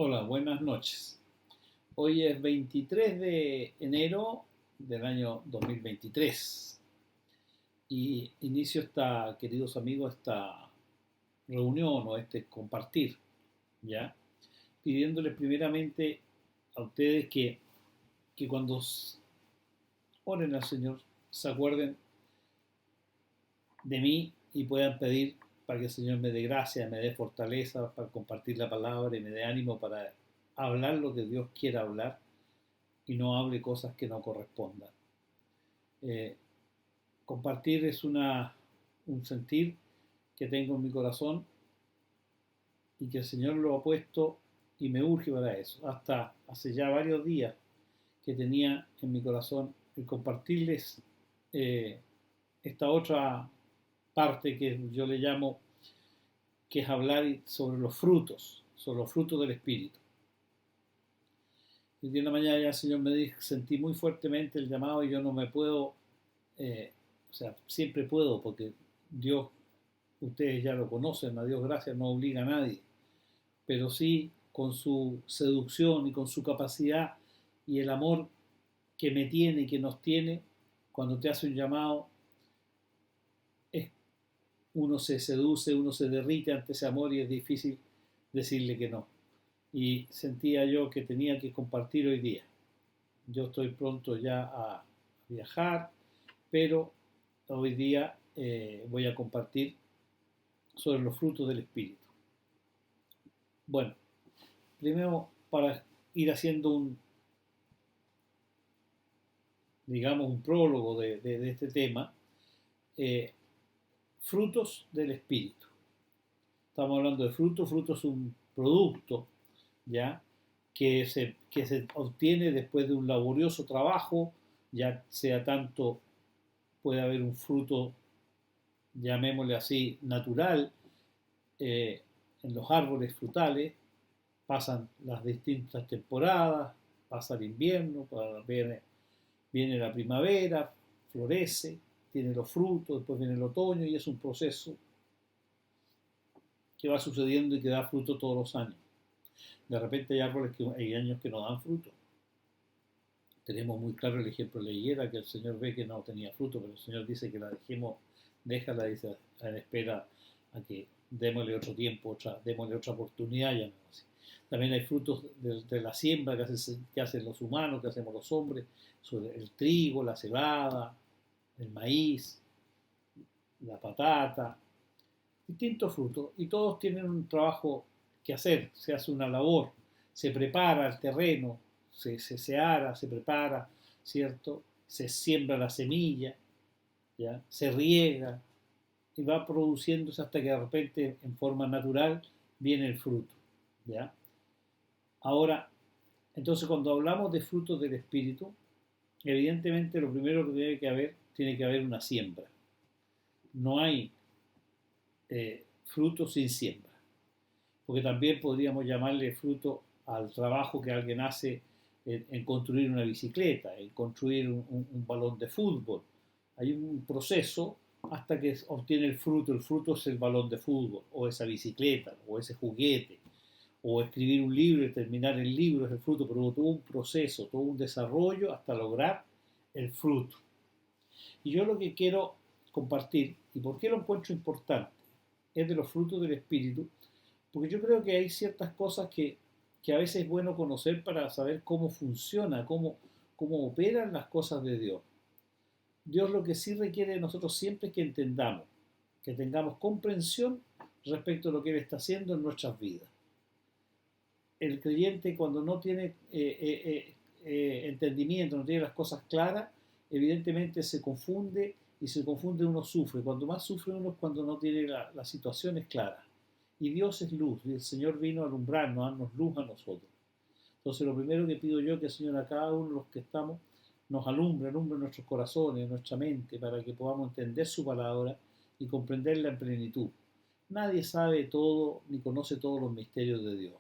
Hola, buenas noches. Hoy es 23 de enero del año 2023 y inicio queridos amigos, esta reunión o este compartir, ¿ya? Pidiéndoles primeramente a ustedes que cuando oren al Señor se acuerden de mí y puedan pedir para que el Señor me dé gracia, me dé fortaleza para compartir la palabra y me dé ánimo para hablar lo que Dios quiera hablar y no hable cosas que no correspondan. Eh, Compartir es un sentir que tengo en mi corazón y que el Señor lo ha puesto y me urge para eso. Hasta hace ya varios días que tenía en mi corazón el compartirles eh, esta otra parte que yo le llamo, que es hablar sobre los frutos del Espíritu. Y de una mañana ya el Señor me dijo, sentí muy fuertemente el llamado y yo no me puedo, o sea, siempre puedo, porque Dios, ustedes ya lo conocen, a Dios gracias, no obliga a nadie, pero sí con su seducción y con su capacidad y el amor que me tiene y que nos tiene, cuando te hace un llamado, es, uno se seduce, uno se derrite ante ese amor y es difícil decirle que no. Y sentía yo que tenía que compartir hoy día. Yo estoy pronto ya a viajar, pero hoy día voy a compartir sobre los frutos del Espíritu. Bueno, primero para ir haciendo digamos, un prólogo de este tema, eh, frutos del Espíritu. Estamos hablando de frutos, fruto es un producto, ¿ya? Que se obtiene después de un laborioso trabajo, ya sea tanto, puede haber un fruto, llamémosle así, natural, eh, en los árboles frutales, pasan las distintas temporadas, pasa el invierno, viene la primavera, florece, tiene los frutos, después viene el otoño y es un proceso que va sucediendo y que da fruto todos los años. De repente hay árboles que hay años que no dan fruto. Tenemos muy claro el ejemplo de la higuera, que el Señor ve que no tenía fruto, pero el Señor dice que la dejemos, déjala, dice, en espera a que démosle otro tiempo, démosle otra oportunidad. Ya no, así. También hay frutos de la siembra que hacen los humanos, que hacemos los hombres, sobre el trigo, la cebada, el maíz, la patata, distintos frutos, y todos tienen un trabajo que hacer, se hace una labor, se prepara el terreno, se ara, se prepara, ¿cierto? Se siembra la semilla, ¿ya? Se riega y va produciéndose hasta que de repente en forma natural viene el fruto, ¿ya? Ahora, entonces cuando hablamos de frutos del Espíritu, evidentemente lo primero que tiene que haber una siembra. No hay fruto sin siembra, porque también podríamos llamarle fruto al trabajo que alguien hace en construir una bicicleta, en construir un balón de fútbol. Hay un proceso hasta que obtiene el fruto es el balón de fútbol, o esa bicicleta, o ese juguete, o escribir un libro y terminar el libro es el fruto, pero todo un proceso, todo un desarrollo hasta lograr el fruto. Y yo lo que quiero compartir, y por qué lo encuentro importante, es de los frutos del Espíritu, porque yo creo que hay ciertas cosas que a veces es bueno conocer para saber cómo funciona, cómo operan las cosas de Dios. Dios lo que sí requiere de nosotros siempre es que entendamos, que tengamos comprensión respecto a lo que Él está haciendo en nuestras vidas. El creyente cuando no tiene entendimiento, no tiene las cosas claras, evidentemente se confunde y se confunde, uno sufre. Cuando más sufre uno es cuando no tiene las situaciones claras. Y Dios es luz, y el Señor vino a alumbrarnos, a darnos luz a nosotros. Entonces lo primero que pido yo es que el Señor a cada uno de los que estamos nos alumbre nuestros corazones, nuestra mente, para que podamos entender su palabra y comprenderla en plenitud. Nadie sabe todo ni conoce todos los misterios de Dios.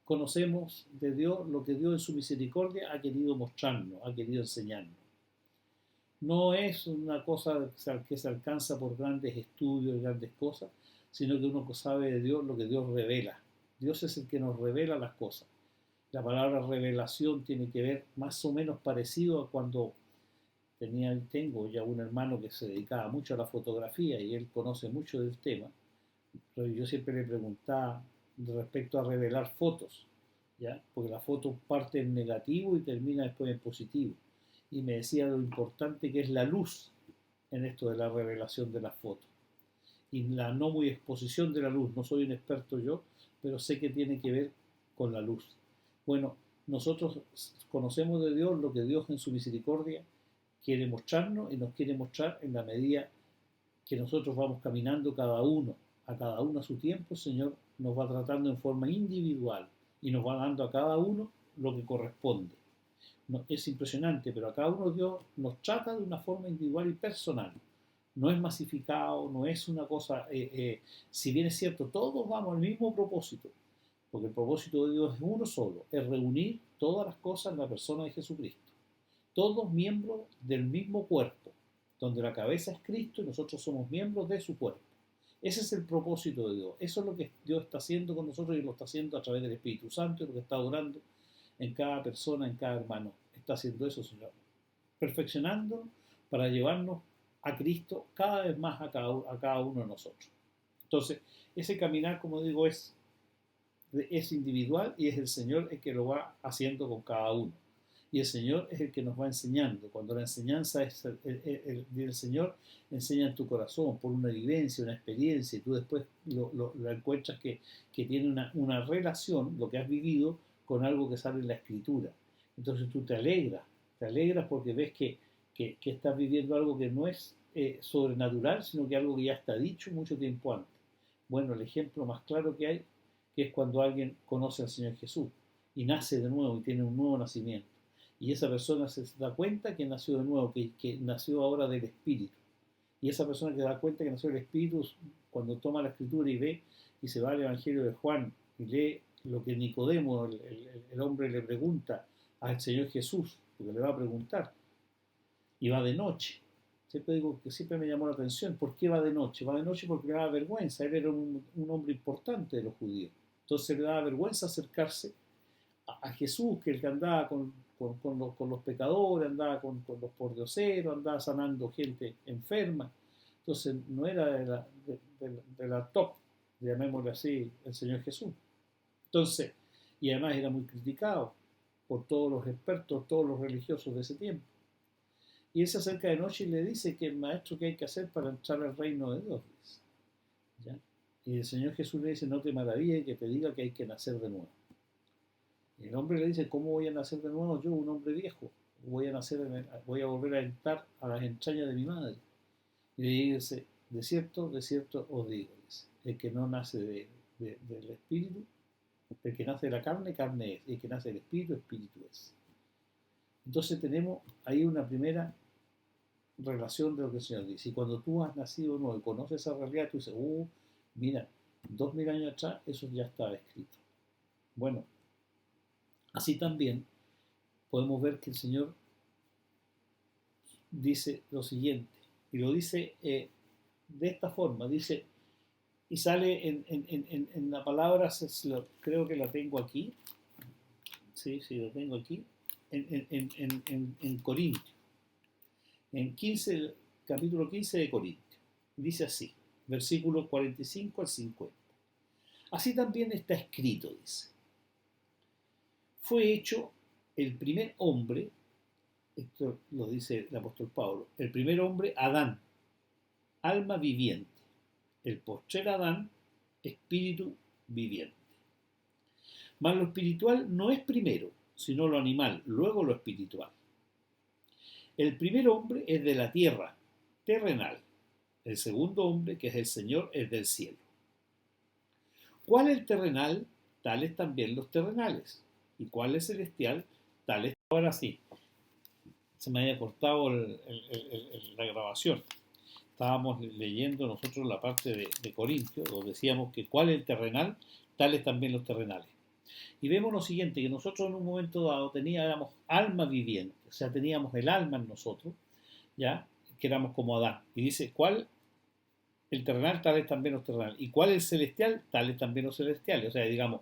Conocemos de Dios lo que Dios en su misericordia ha querido mostrarnos, ha querido enseñarnos. No es una cosa que se alcanza por grandes estudios y grandes cosas, sino que uno sabe de Dios lo que Dios revela. Dios es el que nos revela las cosas. La palabra revelación tiene que ver más o menos parecido a cuando tengo ya un hermano que se dedicaba mucho a la fotografía y él conoce mucho del tema, pero yo siempre le preguntaba respecto a revelar fotos, ¿ya? Porque la foto parte en negativo y termina después en positivo. Y me decía lo importante que es la luz en esto de la revelación de las fotos. Y la no muy exposición de la luz. No soy un experto yo, pero sé que tiene que ver con la luz. Bueno, nosotros conocemos de Dios lo que Dios en su misericordia quiere mostrarnos y nos quiere mostrar en la medida que nosotros vamos caminando cada uno a su tiempo. El Señor nos va tratando en forma individual y nos va dando a cada uno lo que corresponde. No, es impresionante, pero a cada uno Dios nos trata de una forma individual y personal. No es masificado, no es una cosa, si bien es cierto, todos vamos al mismo propósito, porque el propósito de Dios es uno solo, es reunir todas las cosas en la persona de Jesucristo. Todos miembros del mismo cuerpo, donde la cabeza es Cristo y nosotros somos miembros de su cuerpo. Ese es el propósito de Dios. Eso es lo que Dios está haciendo con nosotros y lo está haciendo a través del Espíritu Santo y lo que está orando en cada persona, en cada hermano. Está haciendo eso, Señor. Perfeccionándonos para llevarnos a Cristo cada vez más a cada uno de nosotros. Entonces, ese caminar, como digo, es individual y es el Señor el que lo va haciendo con cada uno. Y el Señor es el que nos va enseñando. Cuando la enseñanza es el Señor, enseña en tu corazón por una vivencia, una experiencia, y tú después lo encuentras que tiene una relación, lo que has vivido, con algo que sale en la Escritura. Entonces tú te alegras porque ves que estás viviendo algo que no es sobrenatural, sino que algo que ya está dicho mucho tiempo antes. Bueno, el ejemplo más claro que hay, que es cuando alguien conoce al Señor Jesús y nace de nuevo y tiene un nuevo nacimiento. Y esa persona se da cuenta que nació de nuevo, que nació ahora del Espíritu. Y esa persona que da cuenta que nació del Espíritu, cuando toma la Escritura y ve y se va al Evangelio de Juan y lee lo que Nicodemo, el hombre, le pregunta al Señor Jesús, porque le va a preguntar, y va de noche. Siempre digo que siempre me llamó la atención, ¿por qué va de noche? Va de noche porque le daba vergüenza, él era un hombre importante de los judíos. Entonces le daba vergüenza acercarse a Jesús, que el que andaba con los pecadores, andaba con los pordioseros, andaba sanando gente enferma. Entonces no era de la top, llamémosle así, el Señor Jesús. Entonces, y además era muy criticado por todos los expertos, todos los religiosos de ese tiempo. Y él se acerca de noche y le dice que el maestro, ¿qué hay que hacer para entrar al reino de Dios? ¿Ya? Y el Señor Jesús le dice, no te maravilles que te diga que hay que nacer de nuevo. Y el hombre le dice, ¿cómo voy a nacer de nuevo yo, un hombre viejo? Voy a volver a entrar a las entrañas de mi madre. Y le dice, de cierto os digo, dice, el que no nace del Espíritu, el que nace de la carne, carne es, y el que nace del Espíritu, Espíritu es. Entonces tenemos ahí una primera relación de lo que el Señor dice. Y cuando tú has nacido nuevo y conoces esa realidad, tú dices, mira, 2000 años atrás eso ya estaba escrito. Bueno, así también podemos ver que el Señor dice lo siguiente, y lo dice de esta forma, dice, y sale en la palabra, creo que la tengo aquí, sí, la tengo aquí, en Corintios, en capítulo 15 de Corintios, dice así, versículo 45 al 50. Así también está escrito, dice, fue hecho el primer hombre, esto lo dice el apóstol Pablo, el primer hombre, Adán, alma viviente, el postrer Adán, espíritu viviente. Mas lo espiritual no es primero, sino lo animal, luego lo espiritual. El primer hombre es de la tierra, terrenal. El segundo hombre, que es el Señor, es del cielo. ¿Cuál es el terrenal? Tales también los terrenales. ¿Y cuál es celestial? Tales. Ahora sí, se me había cortado la grabación. Estábamos leyendo nosotros la parte de Corintios, donde decíamos que cuál es el terrenal, tales también los terrenales. Y vemos lo siguiente, que nosotros en un momento dado teníamos alma viviente, o sea, teníamos el alma en nosotros, ya, que éramos como Adán. Y dice, ¿cuál el terrenal? Tales también los terrenales. ¿Y cuál es el celestial? Tales también los celestiales. O sea, digamos,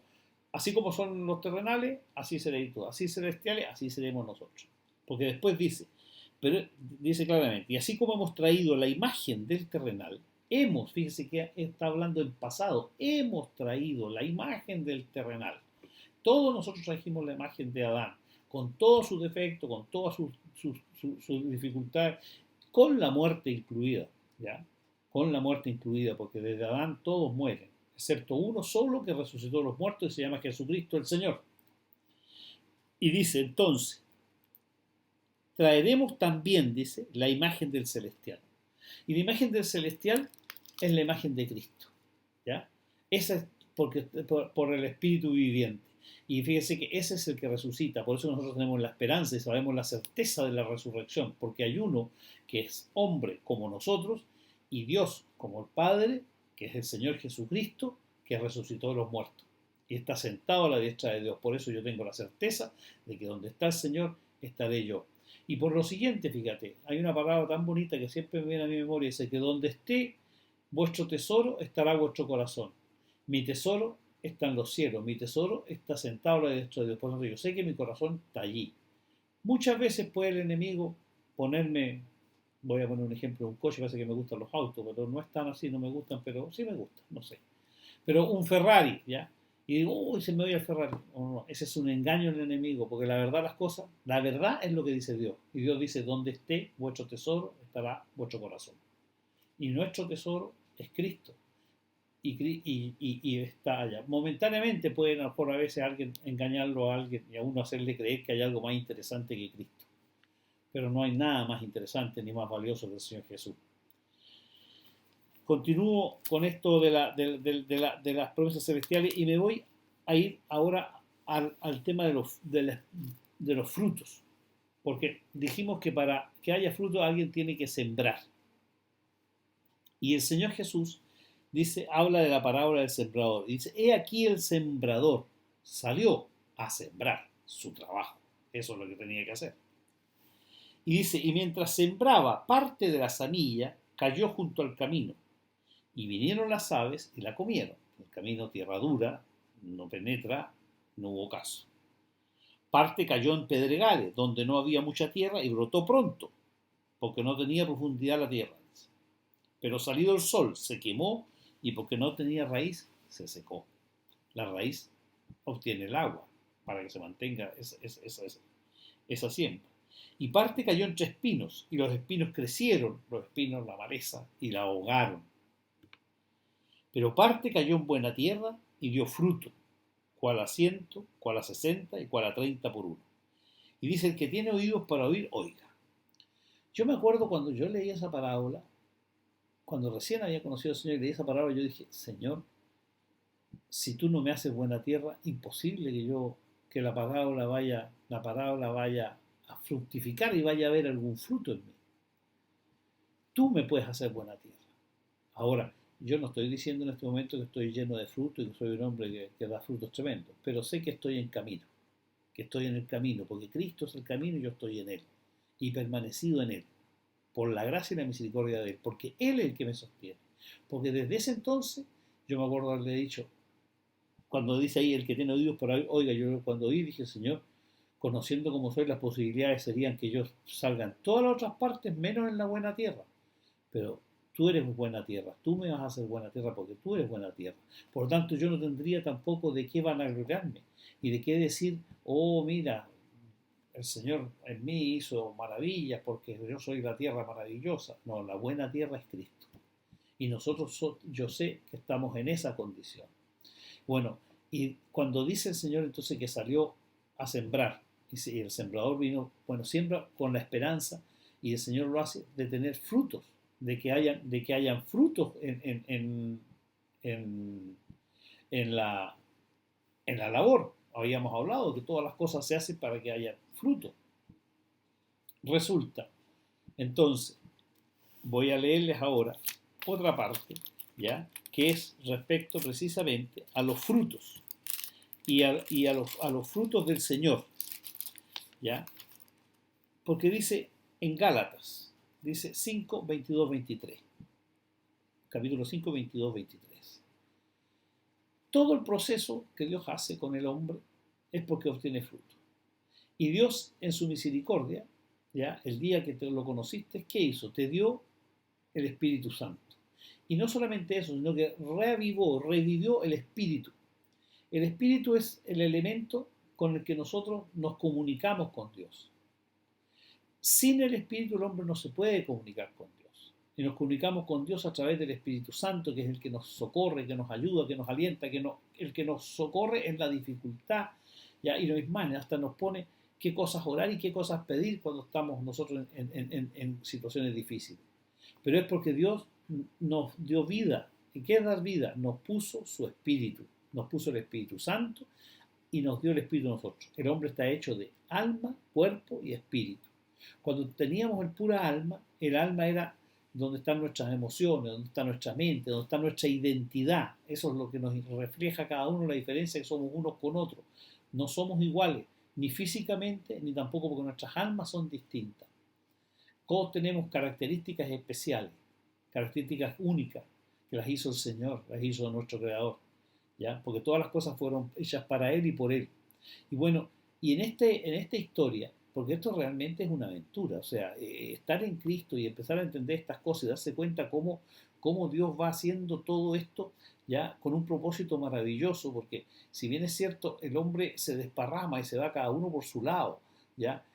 Así como son los terrenales, así seréis tú. Así celestiales, así seremos nosotros. Porque después dice, pero dice claramente, y así como hemos traído la imagen del terrenal, fíjese que está hablando en pasado, hemos traído la imagen del terrenal. Todos nosotros trajimos la imagen de Adán, con todos sus defectos, con todas sus dificultades, con la muerte incluida, ¿ya? Con la muerte incluida, porque desde Adán todos mueren, excepto uno solo que resucitó de los muertos y se llama Jesucristo el Señor. Y dice entonces, traeremos también, dice, la imagen del celestial. Y la imagen del celestial es la imagen de Cristo, ¿ya? Esa es por el Espíritu viviente. Y fíjese que ese es el que resucita, por eso nosotros tenemos la esperanza y sabemos la certeza de la resurrección, porque hay uno que es hombre como nosotros y Dios como el Padre, que es el Señor Jesucristo, que resucitó de los muertos y está sentado a la diestra de Dios. Por eso yo tengo la certeza de que donde está el Señor, estaré yo. Y por lo siguiente, fíjate, hay una palabra tan bonita que siempre me viene a mi memoria, dice que donde esté vuestro tesoro, estará vuestro corazón. Mi tesoro está en los cielos, mi tesoro está sentado a la diestra de Dios. Por eso yo sé que mi corazón está allí. Muchas veces puede el enemigo ponerme, voy a poner un ejemplo, un coche, parece que me gustan los autos, pero no es tan así, no me gustan, pero sí me gustan, no sé. Pero un Ferrari, ¿ya? Y digo, uy, se me oye el Ferrari. No, ese es un engaño del enemigo, porque la verdad las cosas, la verdad es lo que dice Dios. Y Dios dice, donde esté vuestro tesoro, estará vuestro corazón. Y nuestro tesoro es Cristo. Y está allá. Momentáneamente pueden por a veces alguien engañarlo a alguien y a uno hacerle creer que hay algo más interesante que Cristo. Pero no hay nada más interesante ni más valioso que el Señor Jesús. Continúo con esto de las promesas celestiales y me voy a ir ahora al tema de los frutos. Porque dijimos que para que haya fruto alguien tiene que sembrar. Y el Señor Jesús habla de la parábola del sembrador. Dice, he aquí el sembrador salió a sembrar su trabajo. Eso es lo que tenía que hacer. Y dice, y mientras sembraba, parte de la semilla cayó junto al camino. Y vinieron las aves y la comieron. El camino, tierra dura, no penetra, no hubo caso. Parte cayó en pedregales, donde no había mucha tierra, y brotó pronto, porque no tenía profundidad la tierra. Pero salido el sol, se quemó, y porque no tenía raíz, se secó. La raíz obtiene el agua para que se mantenga esa siembra. Y parte cayó entre espinos, y los espinos crecieron, los espinos, la maleza, y la ahogaron. Pero parte cayó en buena tierra y dio fruto, cual a 100, cual a 60 y cual a 30 por uno. Y dice, el que tiene oídos para oír, oiga. Yo me acuerdo cuando yo leí esa parábola, cuando recién había conocido al Señor y leí esa parábola, yo dije, Señor, si tú no me haces buena tierra, imposible que la parábola vaya a fructificar y vaya a haber algún fruto en mí. Tú me puedes hacer buena tierra. Ahora, yo no estoy diciendo en este momento que estoy lleno de fruto y que soy un hombre que da frutos tremendos, pero sé que estoy en camino, que estoy en el camino, porque Cristo es el camino y yo estoy en Él, y permanecido en Él, por la gracia y la misericordia de Él, porque Él es el que me sostiene. Porque desde ese entonces, yo me acuerdo haberle dicho, cuando dice ahí, el que tiene oídos para oír, oiga, yo cuando oí dije, Señor, conociendo cómo soy, las posibilidades serían que yo salga en todas las otras partes, menos en la buena tierra. Pero tú eres buena tierra, tú me vas a hacer buena tierra porque tú eres buena tierra. Por lo tanto, yo no tendría tampoco de qué vanagloriarme y de qué decir, oh, mira, el Señor en mí hizo maravillas porque yo soy la tierra maravillosa. No, la buena tierra es Cristo. Y nosotros, yo sé que estamos en esa condición. Bueno, y cuando dice el Señor entonces que salió a sembrar, y el sembrador vino, bueno, siembra con la esperanza, y el Señor lo hace de tener frutos, de que hayan frutos en, en la, en la labor. Habíamos hablado que todas las cosas se hacen para que haya fruto. Resulta, entonces, voy a leerles ahora otra parte, ¿ya? Que es respecto precisamente a los frutos y a los frutos del Señor, ¿ya? Porque dice en Gálatas, dice 5, 22, 23. Capítulo 5, 22, 23. Todo el proceso que Dios hace con el hombre es porque obtiene fruto. Y Dios, en su misericordia, ya el día que te lo conociste, ¿qué hizo? Te dio el Espíritu Santo. Y no solamente eso, sino que revivió el Espíritu. El Espíritu es el elemento con el que nosotros nos comunicamos con Dios. Sin el Espíritu el hombre no se puede comunicar con Dios. Y nos comunicamos con Dios a través del Espíritu Santo, que es el que nos socorre, que nos ayuda, que nos alienta, el que nos socorre en la dificultad, ¿ya? Y no es más, hasta nos pone qué cosas orar y qué cosas pedir cuando estamos nosotros en situaciones difíciles. Pero es porque Dios nos dio vida. ¿Y qué es dar vida? Nos puso su Espíritu, nos puso el Espíritu Santo y nos dio el Espíritu a nosotros. El hombre está hecho de alma, cuerpo y espíritu. Cuando teníamos el pura alma, el alma era donde están nuestras emociones, donde está nuestra mente, donde está nuestra identidad. Eso es lo que nos refleja cada uno, la diferencia que somos unos con otros. No somos iguales, ni físicamente, ni tampoco porque nuestras almas son distintas. Todos tenemos características especiales, características únicas, que las hizo el Señor, las hizo nuestro Creador, ¿ya? Porque todas las cosas fueron hechas para Él y por Él. Y bueno, y en esta historia, porque esto realmente es una aventura, o sea, estar en Cristo y empezar a entender estas cosas y darse cuenta cómo Dios va haciendo todo esto, ya con un propósito maravilloso, porque si bien es cierto, el hombre se desparrama y se va cada uno por su lado, ya,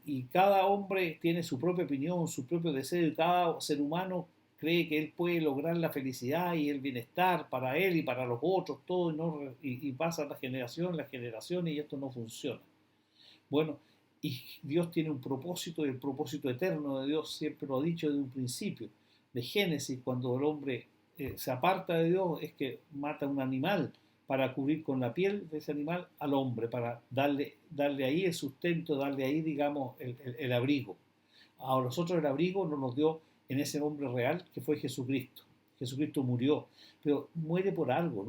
y cada hombre tiene su propia opinión, su propio deseo, y cada ser humano cree que él puede lograr la felicidad y el bienestar para él y para los otros, todo, y pasa la generación y esto no funciona. Bueno, y Dios tiene un propósito, y el propósito eterno de Dios siempre lo ha dicho desde un principio. De Génesis, cuando el hombre se aparta de Dios, es que mata un animal para cubrir con la piel de ese animal al hombre, para darle ahí el sustento, darle ahí, digamos, el abrigo. A nosotros el abrigo nos dio en ese hombre real que fue Jesucristo. Jesucristo murió, pero muere por algo,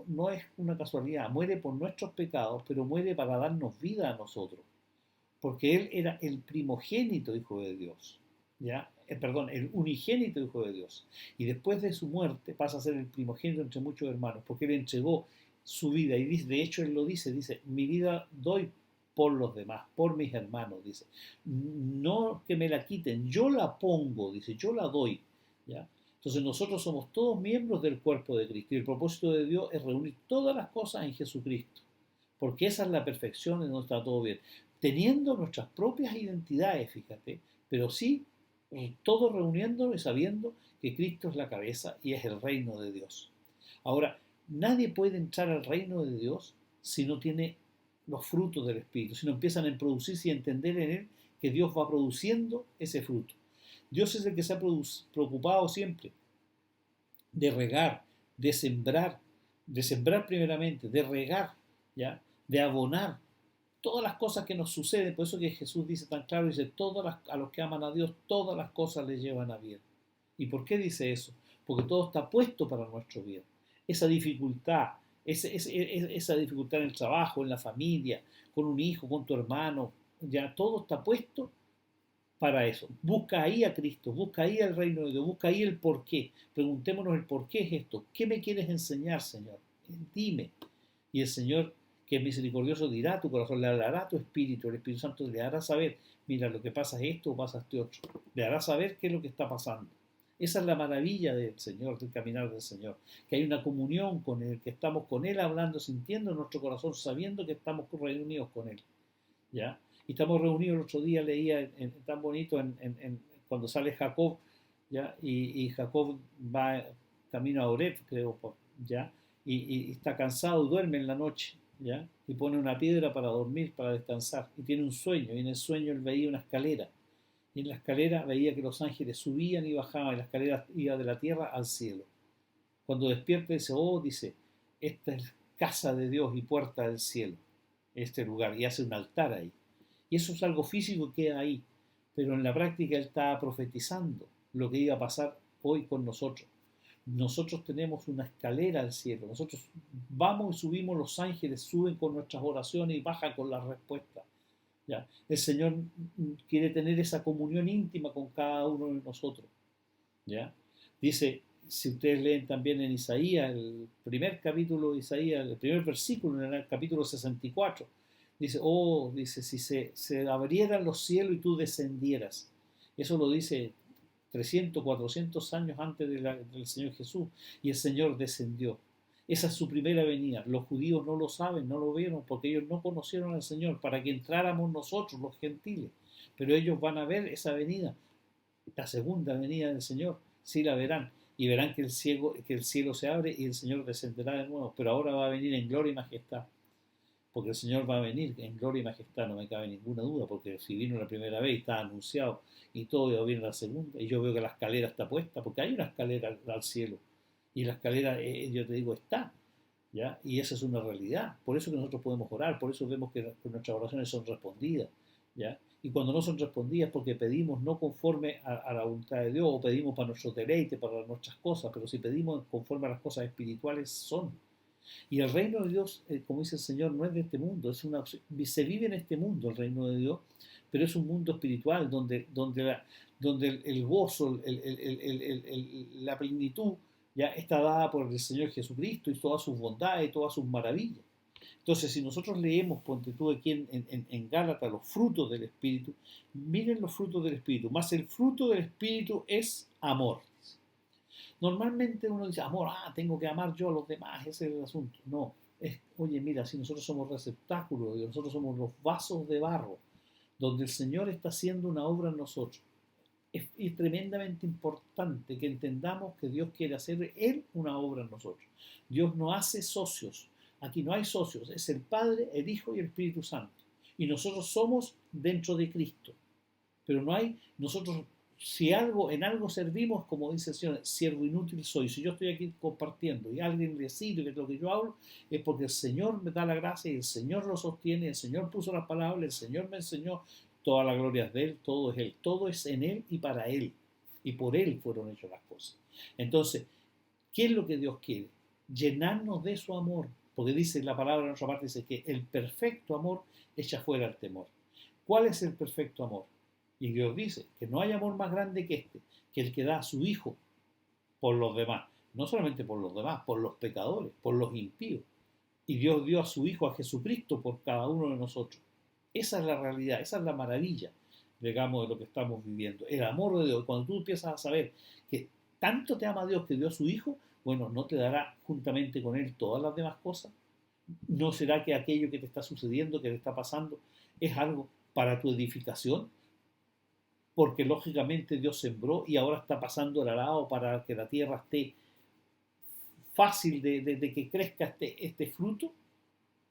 no es una casualidad, muere por nuestros pecados, pero muere para darnos vida a nosotros, porque Él era el primogénito Hijo de Dios, ¿ya? El unigénito Hijo de Dios, y después de su muerte pasa a ser el primogénito entre muchos hermanos, porque Él entregó su vida, y de hecho Él lo dice, mi vida doy por los demás, por mis hermanos, dice. No que me la quiten, yo la pongo, dice, yo la doy, ¿ya? Entonces nosotros somos todos miembros del cuerpo de Cristo y el propósito de Dios es reunir todas las cosas en Jesucristo, porque esa es la perfección en donde está todo bien, teniendo nuestras propias identidades, fíjate, pero sí todos reuniéndonos y sabiendo que Cristo es la cabeza y es el reino de Dios. Ahora, nadie puede entrar al reino de Dios si no tiene los frutos del Espíritu, si no empiezan a producirse y a entender en Él que Dios va produciendo ese fruto. Dios es el que se ha preocupado siempre de regar, de sembrar primeramente, de regar, ¿ya? De abonar todas las cosas que nos suceden. Por eso que Jesús dice tan claro, dice, a los que aman a Dios, todas las cosas les llevan a bien. ¿Y por qué dice eso? Porque todo está puesto para nuestro bien. Esa dificultad, esa dificultad en el trabajo, en la familia, con un hijo, con tu hermano, ya todo está puesto para eso. Busca ahí a Cristo, busca ahí al reino de Dios, busca ahí el por qué. Preguntémonos el por qué es esto. ¿Qué me quieres enseñar, Señor? Dime. Y el Señor, que es misericordioso, dirá a tu corazón, le hablará a tu espíritu, el Espíritu Santo le hará saber, mira, lo que pasa es esto o pasa este otro. Le hará saber qué es lo que está pasando. Esa es la maravilla del Señor, del caminar del Señor, que hay una comunión con Él, que estamos con Él hablando, sintiendo en nuestro corazón, sabiendo que estamos reunidos con Él, ¿ya? Y estamos reunidos, el otro día leía tan bonito cuando sale Jacob, ¿ya? Y Jacob va camino a Oreb, creo, ¿ya? Y está cansado, duerme en la noche, ¿ya? Y pone una piedra para dormir, para descansar, y tiene un sueño, y en el sueño él veía una escalera, y en la escalera veía que los ángeles subían y bajaban, y la escalera iba de la tierra al cielo. Cuando despierta dice, esta es casa de Dios y puerta del cielo, este lugar, y hace un altar ahí. Y eso es algo físico que queda ahí, pero en la práctica él estaba profetizando lo que iba a pasar hoy con nosotros. Nosotros tenemos una escalera al cielo, nosotros vamos y subimos, los ángeles suben con nuestras oraciones y bajan con las respuestas. ¿Ya? El Señor quiere tener esa comunión íntima con cada uno de nosotros. ¿Ya? Dice, Si ustedes leen también en Isaías, el primer capítulo de Isaías, el primer versículo en el capítulo 64, dice, oh, dice, si se abrieran los cielos y tú descendieras. Eso lo dice 300, 400 años antes del Señor Jesús, y el Señor descendió. Esa es su primera venida. Los judíos no lo saben, no lo vieron, porque ellos no conocieron al Señor, para que entráramos nosotros, los gentiles. Pero ellos van a ver esa venida, la segunda venida del Señor, sí la verán, y verán que el cielo se abre y el Señor descenderá de nuevo, pero ahora va a venir en gloria y majestad, porque el Señor va a venir en gloria y majestad, no me cabe ninguna duda, porque si vino la primera vez y está anunciado y todo va a venir la segunda, y yo veo que la escalera está puesta, porque hay una escalera al cielo, y la escalera, yo te digo, está, ¿ya? Y esa es una realidad, por eso que nosotros podemos orar, por eso vemos que nuestras oraciones son respondidas, ¿ya? Y cuando no son respondidas porque pedimos no conforme a la voluntad de Dios, o pedimos para nuestro deleite, para nuestras cosas, pero si pedimos conforme a las cosas espirituales son. Y el reino de Dios, como dice el Señor, no es de este mundo, se vive en este mundo el reino de Dios, pero es un mundo espiritual donde el gozo, la plenitud ya está dada por el Señor Jesucristo y todas sus bondades y todas sus maravillas. Entonces, si nosotros leemos, ponte tú aquí en Gálatas, los frutos del Espíritu, miren los frutos del Espíritu, más el fruto del Espíritu es amor. Normalmente uno dice, amor, tengo que amar yo a los demás, ese es el asunto. No, oye, mira, si nosotros somos receptáculos, nosotros somos los vasos de barro, donde el Señor está haciendo una obra en nosotros. Es tremendamente importante que entendamos que Dios quiere hacer Él una obra en nosotros. Dios no hace socios. Aquí no hay socios, es el Padre, el Hijo y el Espíritu Santo. Y nosotros somos dentro de Cristo. Pero no hay, nosotros, si en algo servimos, como dice el Señor, siervo inútil soy. Si yo estoy aquí compartiendo y alguien le sirve lo que yo hablo, es porque el Señor me da la gracia y el Señor lo sostiene, el Señor puso las palabras, el Señor me enseñó, toda la gloria es de Él, todo es Él, todo es en Él y para Él. Y por Él fueron hechas las cosas. Entonces, ¿qué es lo que Dios quiere? Llenarnos de su amor. Porque dice la palabra en otra parte, dice que el perfecto amor echa fuera el temor. ¿Cuál es el perfecto amor? Y Dios dice que no hay amor más grande que este, que el que da a su Hijo por los demás. No solamente por los demás, por los pecadores, por los impíos. Y Dios dio a su Hijo, a Jesucristo, por cada uno de nosotros. Esa es la realidad, esa es la maravilla, digamos, de lo que estamos viviendo. El amor de Dios. Cuando tú empiezas a saber que tanto te ama Dios que dio a su Hijo, bueno, ¿no te dará juntamente con Él todas las demás cosas? ¿No será que aquello que te está sucediendo, que te está pasando, es algo para tu edificación? Porque lógicamente Dios sembró y ahora está pasando el arado para que la tierra esté fácil de que crezca este fruto.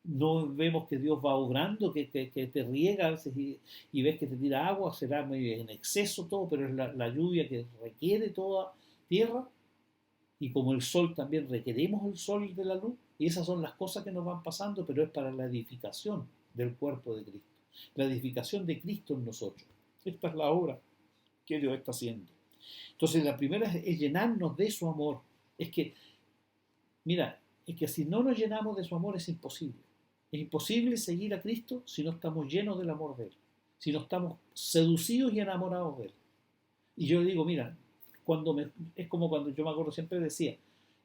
No vemos que Dios va obrando, que te riega a veces y ves que te tira agua, será medio en exceso todo, pero es la lluvia que requiere toda tierra. Y como el sol también requerimos el sol de la luz, y esas son las cosas que nos van pasando, pero es para la edificación del cuerpo de Cristo, la edificación de Cristo en nosotros. Esta es la obra que Dios está haciendo. Entonces la primera es llenarnos de su amor. Es que, mira, es que si no nos llenamos de su amor es imposible. Es imposible seguir a Cristo si no estamos llenos del amor de Él, si no estamos seducidos y enamorados de Él. Y yo digo, mira, es como cuando yo me acuerdo, siempre decía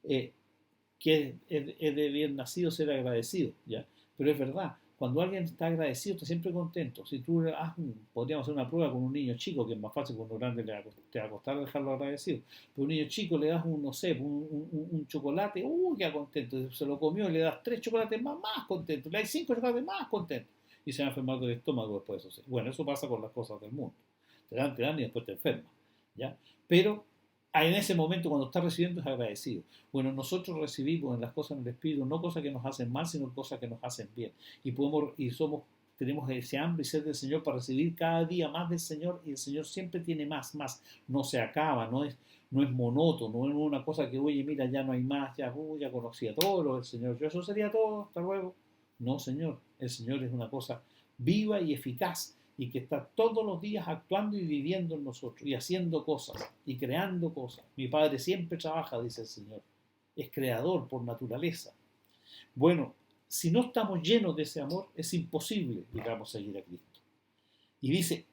que es de bien nacido ser agradecido, ¿ya? Pero es verdad, cuando alguien está agradecido está siempre contento. Si tú podríamos hacer una prueba con un niño chico, que es más fácil, con un grande te va a costar dejarlo agradecido, pero un niño chico le das no sé, un chocolate, queda contento, se lo comió, le das 3 chocolates más contento, le das 5 chocolates más contento, y se va a enfermar del estómago después de eso. Bueno, eso pasa con las cosas del mundo, te dan y después te enfermas, ¿ya? Pero en ese momento cuando estás recibiendo es agradecido. Bueno, nosotros recibimos en las cosas del Espíritu no cosas que nos hacen mal, sino cosas que nos hacen bien. Y tenemos ese hambre y sed del Señor para recibir cada día más del Señor, y el Señor siempre tiene más. No se acaba, no es monótono, no es una cosa que, oye, mira, ya no hay más, ya conocí a todo lo del Señor, yo eso sería todo, hasta luego. No, Señor, el Señor es una cosa viva y eficaz, y que está todos los días actuando y viviendo en nosotros, y haciendo cosas, y creando cosas. Mi Padre siempre trabaja, dice el Señor. Es creador por naturaleza. Bueno, si no estamos llenos de ese amor, es imposible, digamos, seguir a Cristo. Y dice,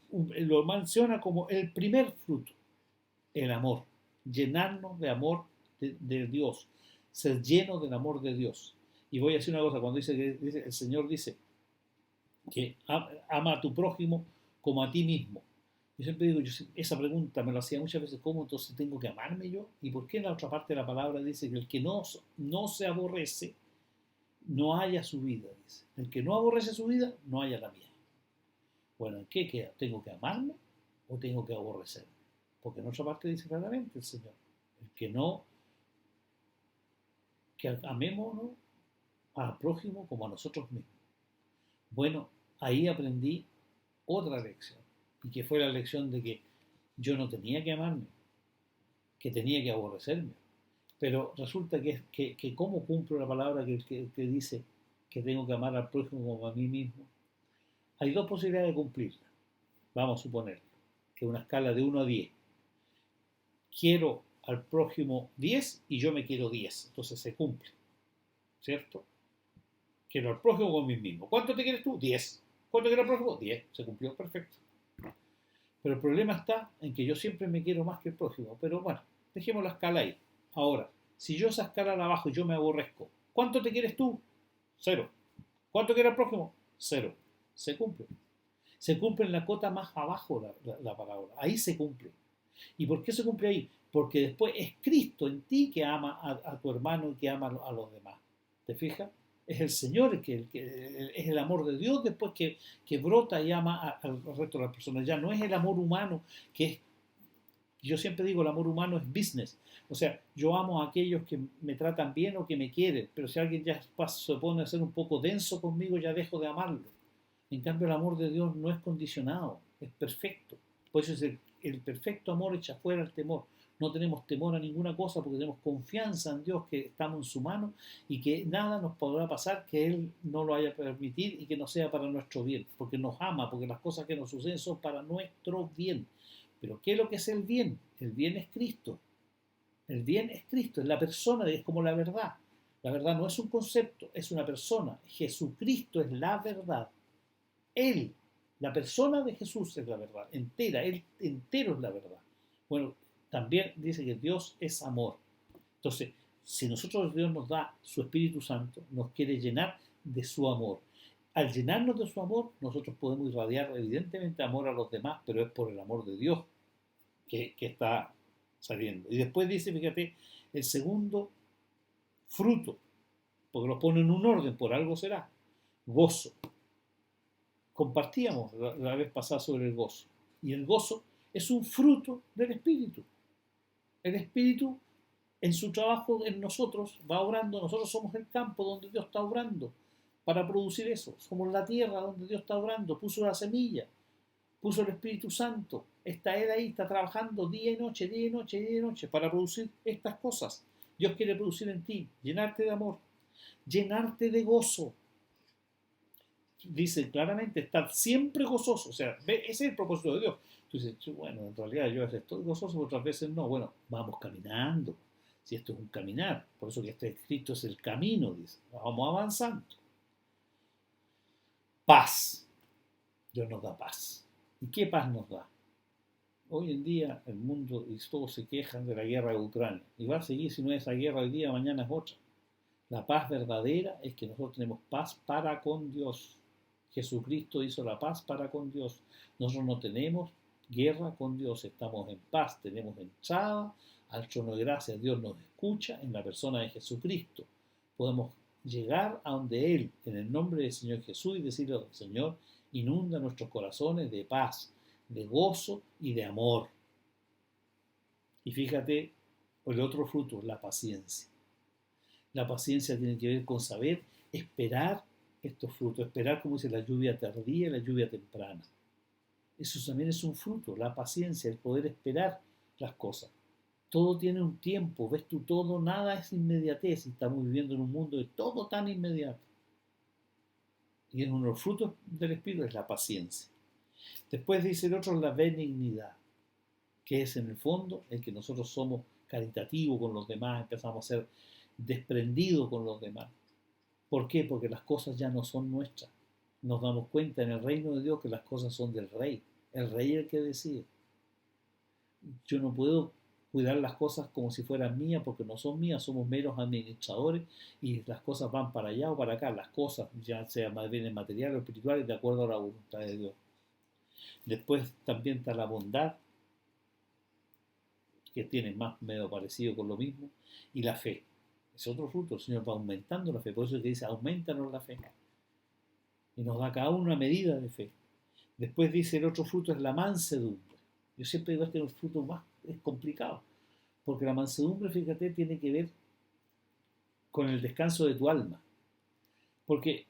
lo menciona como el primer fruto, el amor. llenarnos de amor de Dios, ser llenos del amor de Dios. Y voy a decir una cosa, cuando el Señor dice que ama a tu prójimo como a ti mismo. Yo siempre digo, esa pregunta me lo hacía muchas veces, ¿cómo entonces tengo que amarme yo? ¿Y por qué en la otra parte de la palabra dice que el que no se aborrece, no haya su vida? Dice. El que no aborrece su vida, no haya la mía. Bueno, ¿en qué queda? ¿Tengo que amarme o tengo que aborrecerme? Porque en otra parte dice claramente el Señor, el que no, que amémonos al prójimo como a nosotros mismos. Bueno, ahí aprendí otra lección, y que fue la lección de que yo no tenía que amarme, que tenía que aborrecerme. Pero resulta que ¿cómo cumplo la palabra que dice que tengo que amar al prójimo como a mí mismo? Hay dos posibilidades de cumplirla. Vamos a suponer que una escala de 1 a 10. Quiero al prójimo 10 y yo me quiero 10. Entonces se cumple, ¿cierto? Quiero al prójimo como a mí mismo. ¿Cuánto te quieres tú? 10. ¿Cuánto quiero al prójimo? 10. Se cumplió, perfecto. Pero el problema está en que yo siempre me quiero más que el prójimo. Pero bueno, dejemos la escala ahí. Ahora, si yo esa escala la bajo y yo me aborrezco, ¿cuánto te quieres tú? 0. ¿Cuánto quiere el prójimo? 0. Se cumple. Se cumple en la cota más abajo la palabra. Ahí se cumple. ¿Y por qué se cumple ahí? Porque después es Cristo en ti que ama a tu hermano y que ama a los demás. ¿Te fijas? Es el Señor es el amor de Dios después que brota y ama al resto de las personas. Ya no es el amor humano que es. Yo siempre digo, el amor humano es business. O sea, yo amo a aquellos que me tratan bien o que me quieren, pero si alguien ya se pone a ser un poco denso conmigo, ya dejo de amarlo. En cambio, el amor de Dios no es condicionado, es perfecto. Por eso es el perfecto amor echa fuera el temor. No tenemos temor a ninguna cosa porque tenemos confianza en Dios, que estamos en su mano y que nada nos podrá pasar que Él no lo haya permitido y que no sea para nuestro bien, porque nos ama, porque las cosas que nos suceden son para nuestro bien. Pero ¿qué es lo que es el bien? El bien es Cristo. El bien es Cristo, es la persona, es como la verdad. La verdad no es un concepto, es una persona. Jesucristo es la verdad. Él, la persona de Jesús es la verdad, entera, Él entero es la verdad. Bueno, también dice que Dios es amor. Entonces, si nosotros Dios nos da su Espíritu Santo, nos quiere llenar de su amor. Al llenarnos de su amor, nosotros podemos irradiar evidentemente amor a los demás, pero es por el amor de Dios que está saliendo. Y después dice, fíjate, el segundo fruto, porque lo pone en un orden, por algo será, gozo. Compartíamos la vez pasada sobre el gozo. Y el gozo es un fruto del Espíritu. El Espíritu en su trabajo en nosotros va obrando. Nosotros somos el campo donde Dios está obrando para producir eso. Somos la tierra donde Dios está obrando. Puso la semilla, puso el Espíritu Santo. Está Él ahí, está trabajando día y noche, día y noche, día y noche para producir estas cosas. Dios quiere producir en ti, llenarte de amor, llenarte de gozo. Dice claramente, estar siempre gozoso. O sea, ese es el propósito de Dios. Tú dices, bueno, en realidad yo a veces estoy gozoso, otras veces no. Bueno, vamos caminando. Si esto es un caminar, por eso que este escrito es el camino, dice. Vamos avanzando. Paz. Dios nos da paz. ¿Y qué paz nos da? Hoy en día el mundo y todos se quejan de la guerra de Ucrania. Y va a seguir, si no es esa guerra hoy día, mañana es otra. La paz verdadera es que nosotros tenemos paz para con Dios. Jesucristo hizo la paz para con Dios. Nosotros no tenemos guerra con Dios, estamos en paz, tenemos entrada al trono de gracia. Dios nos escucha en la persona de Jesucristo. Podemos llegar a donde Él, en el nombre del Señor Jesús, y decirle, Señor, inunda nuestros corazones de paz, de gozo y de amor. Y fíjate, el otro fruto, la paciencia. La paciencia tiene que ver con saber esperar estos frutos, esperar, como dice, la lluvia tardía y la lluvia temprana. Eso también es un fruto, la paciencia, el poder esperar las cosas. Todo tiene un tiempo, ves tú, todo, nada es inmediatez, y estamos viviendo en un mundo de todo tan inmediato. Y uno de los frutos del Espíritu es la paciencia. Después dice el otro, la benignidad, que es en el fondo el que nosotros somos caritativos con los demás, empezamos a ser desprendidos con los demás. ¿Por qué? Porque las cosas ya no son nuestras. Nos damos cuenta en el reino de Dios que las cosas son del rey. El rey es el que decide. Yo no puedo cuidar las cosas como si fueran mías, porque no son mías, somos meros administradores y las cosas van para allá o para acá, las cosas, ya sea más bien materiales o espirituales, de acuerdo a la voluntad de Dios. Después también está la bondad, que tiene más o menos parecido con lo mismo, y la fe. Es otro fruto, el Señor va aumentando la fe, por eso es que dice, aumentanos la fe. Y nos da cada uno una medida de fe. Después dice el otro fruto es la mansedumbre. Yo siempre digo, este es el fruto más es complicado, porque la mansedumbre, fíjate, tiene que ver con el descanso de tu alma. Porque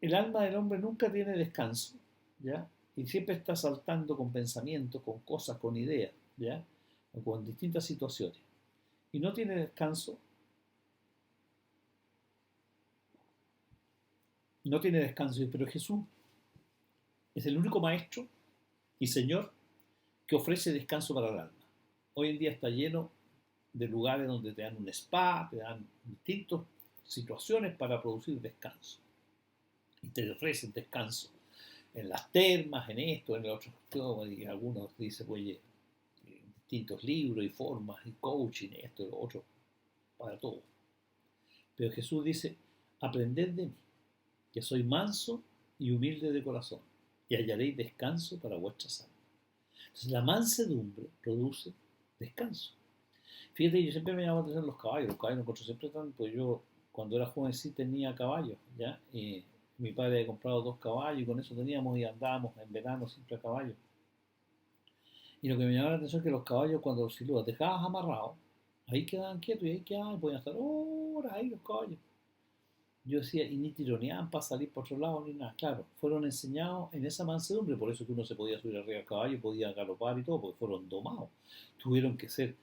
el alma del hombre nunca tiene descanso, ¿ya? Y siempre está saltando con pensamientos, con cosas, con ideas, ¿ya? O con distintas situaciones. Y no tiene descanso, no tiene descanso, pero Jesús es el único maestro y Señor que ofrece descanso para el alma. Hoy en día está lleno de lugares donde te dan un spa, te dan distintas situaciones para producir descanso. Y te ofrecen descanso en las termas, en esto, en el otro, y algunos dicen, oye, distintos libros y formas y coaching, esto y lo otro, para todo. Pero Jesús dice, aprended de mí, que soy manso y humilde de corazón, y hallaréis descanso para vuestras almas. Entonces la mansedumbre produce descanso. Fíjate, yo siempre me llamaba la atención los caballos me encuentro siempre tan, pues yo cuando era joven sí tenía caballos, ¿ya? Y mi padre había comprado 2 caballos y con eso teníamos y andábamos en verano siempre a caballo. Y lo que me llamaba la atención es que los caballos cuando si los dejabas amarrados, ahí quedaban quietos y ahí quedaban, podían estar horas ahí los caballos. Yo decía, y ni tironeaban para salir por otro lado ni nada. Claro, fueron enseñados en esa mansedumbre, por eso que uno se podía subir arriba del caballo, podía galopar y todo, porque fueron domados. Tuvieron que ser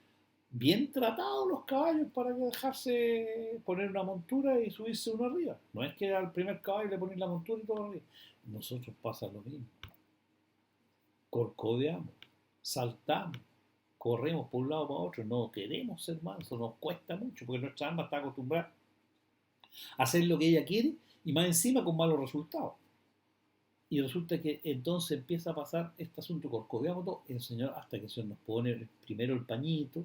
bien tratados los caballos para dejarse poner una montura y subirse uno arriba. No es que al primer caballo le ponen la montura y todo arriba. Nosotros pasa lo mismo. Corcoveamos, saltamos, corremos por un lado para otro. No queremos ser mansos, nos cuesta mucho porque nuestra alma está acostumbrada a hacer lo que ella quiere y más encima con malos resultados. Y resulta que entonces empieza a pasar este asunto, corcoveamos todo, el Señor, hasta que el Señor nos pone primero el pañito,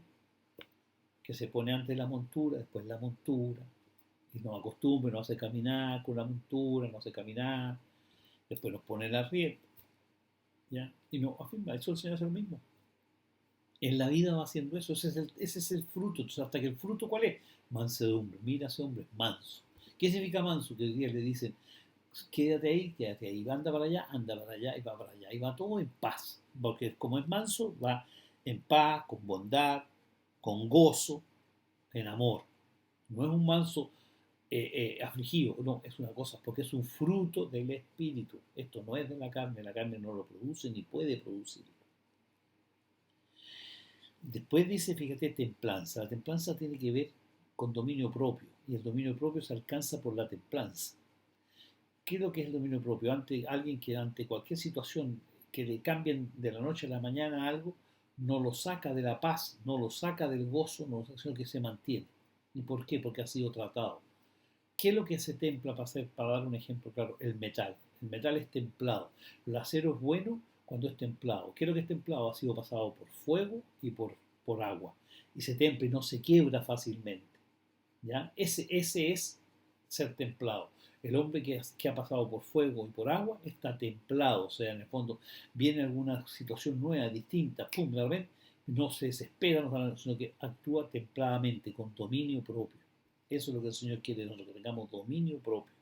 que se pone antes la montura, después la montura, y nos acostumbra, nos hace caminar con la montura, nos hace caminar, después nos pone la rienda, ¿ya? Y nos afirma, eso el Señor hace lo mismo. En la vida va haciendo eso, ese es el fruto. Entonces, hasta que el fruto, ¿cuál es? Mansedumbre. Mira ese hombre, manso. ¿Qué significa manso? Que el día le dicen, quédate ahí, anda para allá y va para allá. Y va todo en paz, porque como es manso, va en paz, con bondad, con gozo, en amor. No es un manso afligido, no, es una cosa, porque es un fruto del Espíritu. Esto no es de la carne no lo produce ni puede producirlo. Después dice, fíjate, templanza. La templanza tiene que ver con dominio propio, y el dominio propio se alcanza por la templanza. ¿Qué es lo que es el dominio propio? Ante alguien que ante cualquier situación que le cambien de la noche a la mañana algo, no lo saca de la paz, no lo saca del gozo, no, sino que se mantiene. ¿Y por qué? Porque ha sido tratado. ¿Qué es lo que se templa para hacer? Para dar un ejemplo claro, el metal. El metal es templado. El acero es bueno cuando es templado. ¿Qué es lo que es templado? Ha sido pasado por fuego y por agua. Y se templa y no se quiebra fácilmente. ¿Ya? Ese es ser templado. El hombre que ha pasado por fuego y por agua está templado. O sea, en el fondo viene alguna situación nueva, distinta, pum, la ven, no se desespera, sino que actúa templadamente, con dominio propio. Eso es lo que el Señor quiere de nosotros, que tengamos dominio propio.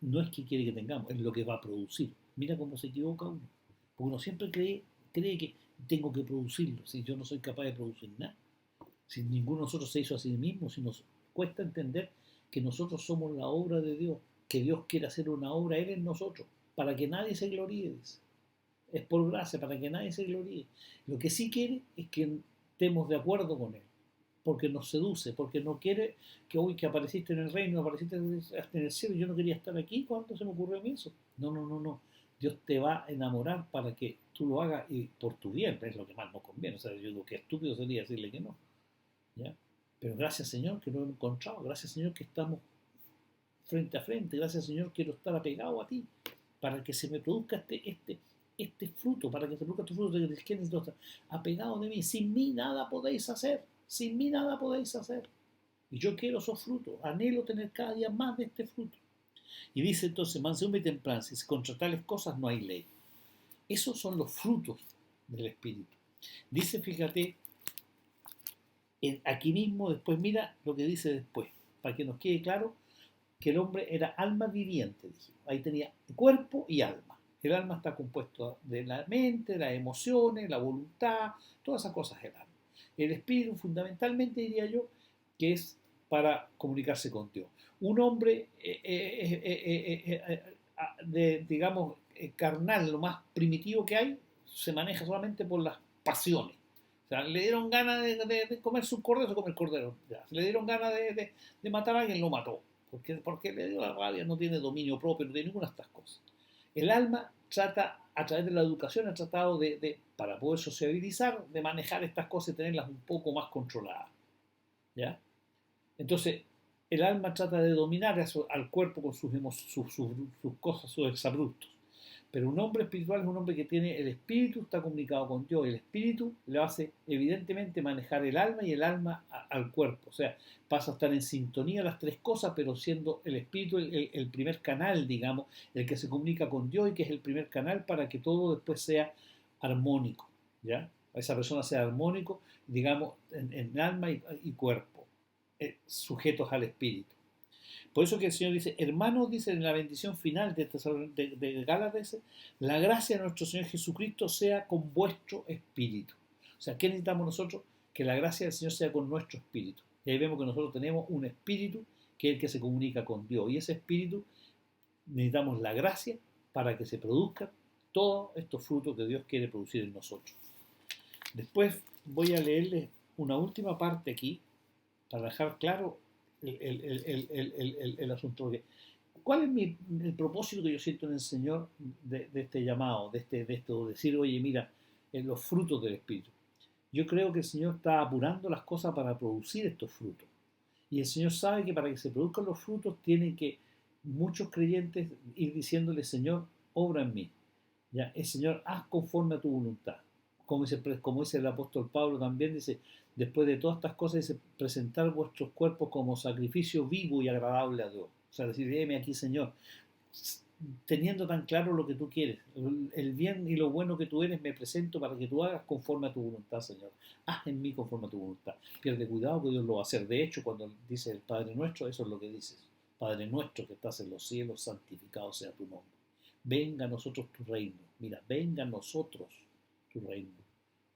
No es que quiere que tengamos, es lo que va a producir. Mira cómo se equivoca uno. Porque uno siempre cree que tengo que producirlo, si yo no soy capaz de producir nada. Si ninguno de nosotros se hizo a sí mismo, si nos cuesta entender que nosotros somos la obra de Dios, que Dios quiere hacer una obra Él en nosotros, para que nadie se gloríe. Es por gracia, para que nadie se gloríe. Lo que sí quiere es que estemos de acuerdo con Él, porque nos seduce, porque no quiere que hoy que apareciste en el reino, apareciste hasta en el cielo, yo no quería estar aquí cuando se me ocurrió a mí eso. No, no, no, no. Dios te va a enamorar para que tú lo hagas y por tu bien, es lo que más nos conviene. O sea, yo digo que estúpido sería decirle que no. ¿Ya? Pero gracias Señor que lo he encontrado, gracias Señor que estamos frente a frente, gracias Señor quiero estar apegado a ti, para que se me produzca este fruto, para que se produzca este fruto del que necesito estar apegado de mí. Sin mí nada podéis hacer, sin mí nada podéis hacer. Y yo quiero esos frutos, anhelo tener cada día más de este fruto. Y dice entonces, mansedumbre y templanza, y contra tales cosas no hay ley. Esos son los frutos del Espíritu. Dice, fíjate, aquí mismo, después mira lo que dice después, para que nos quede claro que el hombre era alma viviente. Dijimos. Ahí tenía cuerpo y alma. El alma está compuesto de la mente, de las emociones, la voluntad, todas esas cosas del alma. El espíritu, fundamentalmente, diría yo, que es para comunicarse con Dios. Un hombre, digamos, carnal, lo más primitivo que hay, se maneja solamente por las pasiones. O sea, le dieron ganas de comerse un cordero, se come el cordero. Ya. Le dieron ganas de matar a alguien, lo mató. Porque le dio la rabia, no tiene dominio propio, no tiene ninguna de estas cosas. El alma trata, a través de la educación, ha tratado para poder sociabilizar, de manejar estas cosas y tenerlas un poco más controladas. ¿Ya? Entonces, el alma trata de dominar al cuerpo con sus cosas, sus exabruptos. Pero un hombre espiritual es un hombre que tiene el espíritu, está comunicado con Dios. El espíritu le hace, evidentemente, manejar el alma y el alma al cuerpo. O sea, pasa a estar en sintonía las tres cosas, pero siendo el espíritu el primer canal, digamos, el que se comunica con Dios y que es el primer canal para que todo después sea armónico. ¿Ya? Esa persona sea armónico, digamos, en alma y cuerpo, sujetos al espíritu. Por eso que el Señor dice, hermanos, dice en la bendición final de Gálatas, la gracia de nuestro Señor Jesucristo sea con vuestro espíritu. O sea, ¿qué necesitamos nosotros? Que la gracia del Señor sea con nuestro espíritu. Y ahí vemos que nosotros tenemos un espíritu que es el que se comunica con Dios. Y ese espíritu necesitamos la gracia para que se produzcan todos estos frutos que Dios quiere producir en nosotros. Después voy a leerles una última parte aquí para dejar claro el asunto. ¿Cuál es el propósito que yo siento en el Señor de este llamado, de esto, decir, oye, mira, los frutos del Espíritu? Yo creo que el Señor está apurando las cosas para producir estos frutos. Y el Señor sabe que para que se produzcan los frutos tienen que muchos creyentes ir diciéndole, Señor, obra en mí. ¿Ya? El Señor, haz conforme a tu voluntad. Como dice el apóstol Pablo también, dice, después de todas estas cosas, dice, presentar vuestros cuerpos como sacrificio vivo y agradable a Dios. O sea, decir, heme aquí, Señor, teniendo tan claro lo que tú quieres, el bien y lo bueno que tú eres, me presento para que tú hagas conforme a tu voluntad, Señor. Haz en mí conforme a tu voluntad. Pierde cuidado que Dios lo va a hacer. De hecho, cuando dice el Padre Nuestro, eso es lo que dices. Padre Nuestro que estás en los cielos, santificado sea tu nombre. Venga a nosotros tu reino. Mira, venga a nosotros tu reino.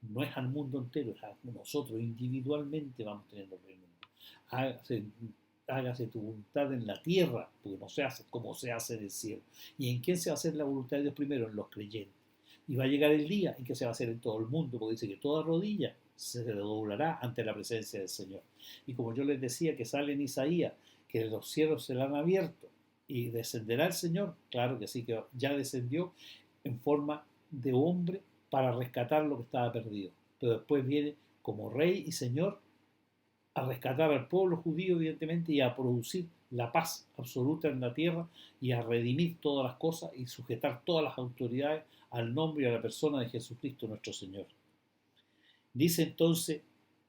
No es al mundo entero, es a nosotros individualmente vamos teniendo el reino. Hágase tu voluntad en la tierra, porque no se hace como se hace en el cielo. ¿Y en quién se va a hacer la voluntad de Dios primero? En los creyentes. Y va a llegar el día en que se va a hacer en todo el mundo, porque dice que toda rodilla se doblará ante la presencia del Señor. Y como yo les decía que sale en Isaías, que los cielos se le han abierto y descenderá el Señor, claro que sí, que ya descendió en forma de hombre para rescatar lo que estaba perdido. Pero después viene como rey y señor a rescatar al pueblo judío, evidentemente, y a producir la paz absoluta en la tierra y a redimir todas las cosas y sujetar todas las autoridades al nombre y a la persona de Jesucristo nuestro Señor. Dice entonces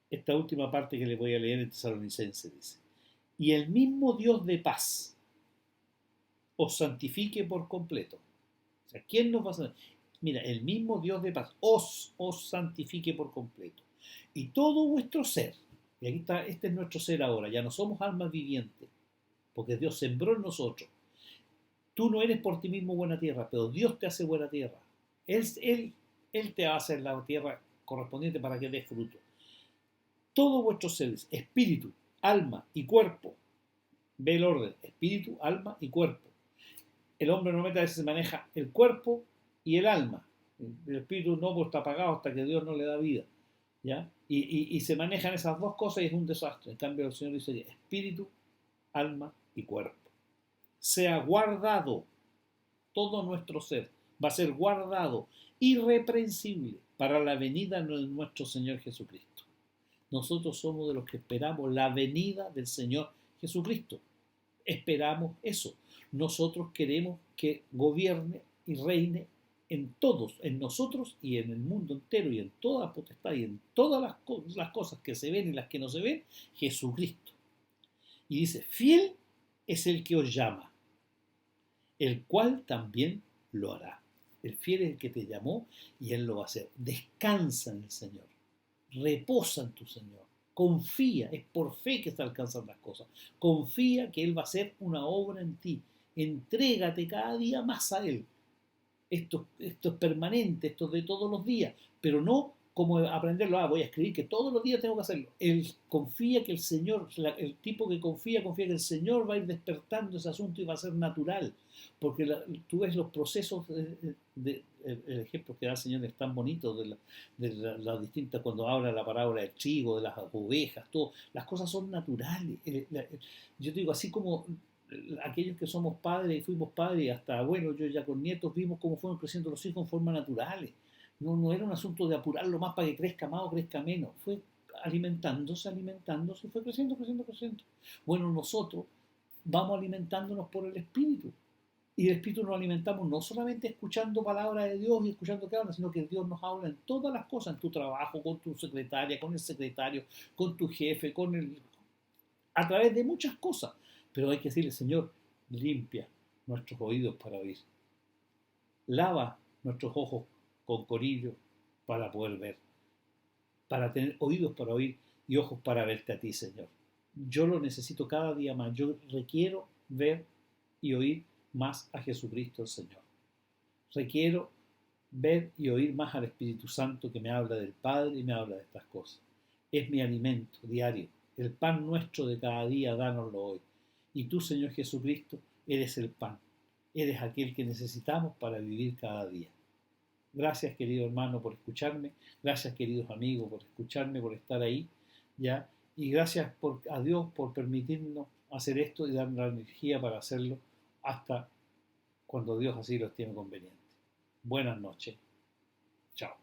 esta última parte que le voy a leer en Tesalonicenses, dice, y el mismo Dios de paz os santifique por completo. O sea, ¿quién nos va a santificar? Mira, el mismo Dios de paz os santifique por completo. Y todo vuestro ser, y aquí está, este es nuestro ser ahora, ya no somos almas vivientes, porque Dios sembró en nosotros. Tú no eres por ti mismo buena tierra, pero Dios te hace buena tierra. Él te va a hacer la tierra correspondiente para que dé fruto. Todos vuestros seres, espíritu, alma y cuerpo, ve el orden, espíritu, alma y cuerpo. El hombre normalmente a veces se maneja el cuerpo y el alma. El espíritu no, pues está apagado hasta que Dios no le da vida. ¿Ya? Y se manejan esas dos cosas y es un desastre. En cambio, el Señor dice espíritu, alma y cuerpo. Sea guardado todo nuestro ser. Va a ser guardado irreprensible para la venida de nuestro Señor Jesucristo. Nosotros somos de los que esperamos la venida del Señor Jesucristo. Esperamos eso. Nosotros queremos que gobierne y reine en todos, en nosotros y en el mundo entero y en toda potestad y en todas las cosas que se ven y las que no se ven, Jesucristo. Y dice, fiel es el que os llama, el cual también lo hará. El fiel es el que te llamó y Él lo va a hacer. Descansa en el Señor, reposa en tu Señor, confía, es por fe que se alcanzan las cosas. Confía que Él va a hacer una obra en ti. Entrégate cada día más a Él. Esto es permanente, esto es de todos los días, pero no como aprenderlo, voy a escribir que todos los días tengo que hacerlo. Él confía que el Señor, el tipo que confía que el Señor va a ir despertando ese asunto y va a ser natural, porque tú ves los procesos, el ejemplo que da el Señor es tan bonito de las distintas, cuando habla la parábola del trigo, de las ovejas, todo, las cosas son naturales. Yo digo, así como aquellos que somos padres y fuimos padres, hasta bueno, yo ya con nietos vimos cómo fueron creciendo los hijos en forma naturales. No era un asunto de apurarlo más para que crezca más o crezca menos. Fue alimentándose y fue creciendo, creciendo, creciendo. Bueno, nosotros vamos alimentándonos por el Espíritu. Y el Espíritu nos alimentamos no solamente escuchando palabras de Dios y escuchando que habla, sino que Dios nos habla en todas las cosas, en tu trabajo, con tu secretaria, con el secretario, con tu jefe, a través de muchas cosas. Pero hay que decirle, Señor, limpia nuestros oídos para oír. Lava nuestros ojos con corillo para poder ver. Para tener oídos para oír y ojos para verte a ti, Señor. Yo lo necesito cada día más. Yo requiero ver y oír más a Jesucristo el Señor. Requiero ver y oír más al Espíritu Santo que me habla del Padre y me habla de estas cosas. Es mi alimento diario. El pan nuestro de cada día, dánoslo hoy. Y tú, Señor Jesucristo, eres el pan. Eres aquel que necesitamos para vivir cada día. Gracias, querido hermano, por escucharme. Gracias, queridos amigos, por escucharme, por estar ahí, ¿ya? Y gracias a Dios por permitirnos hacer esto y darnos la energía para hacerlo hasta cuando Dios así lo estime conveniente. Buenas noches. Chao.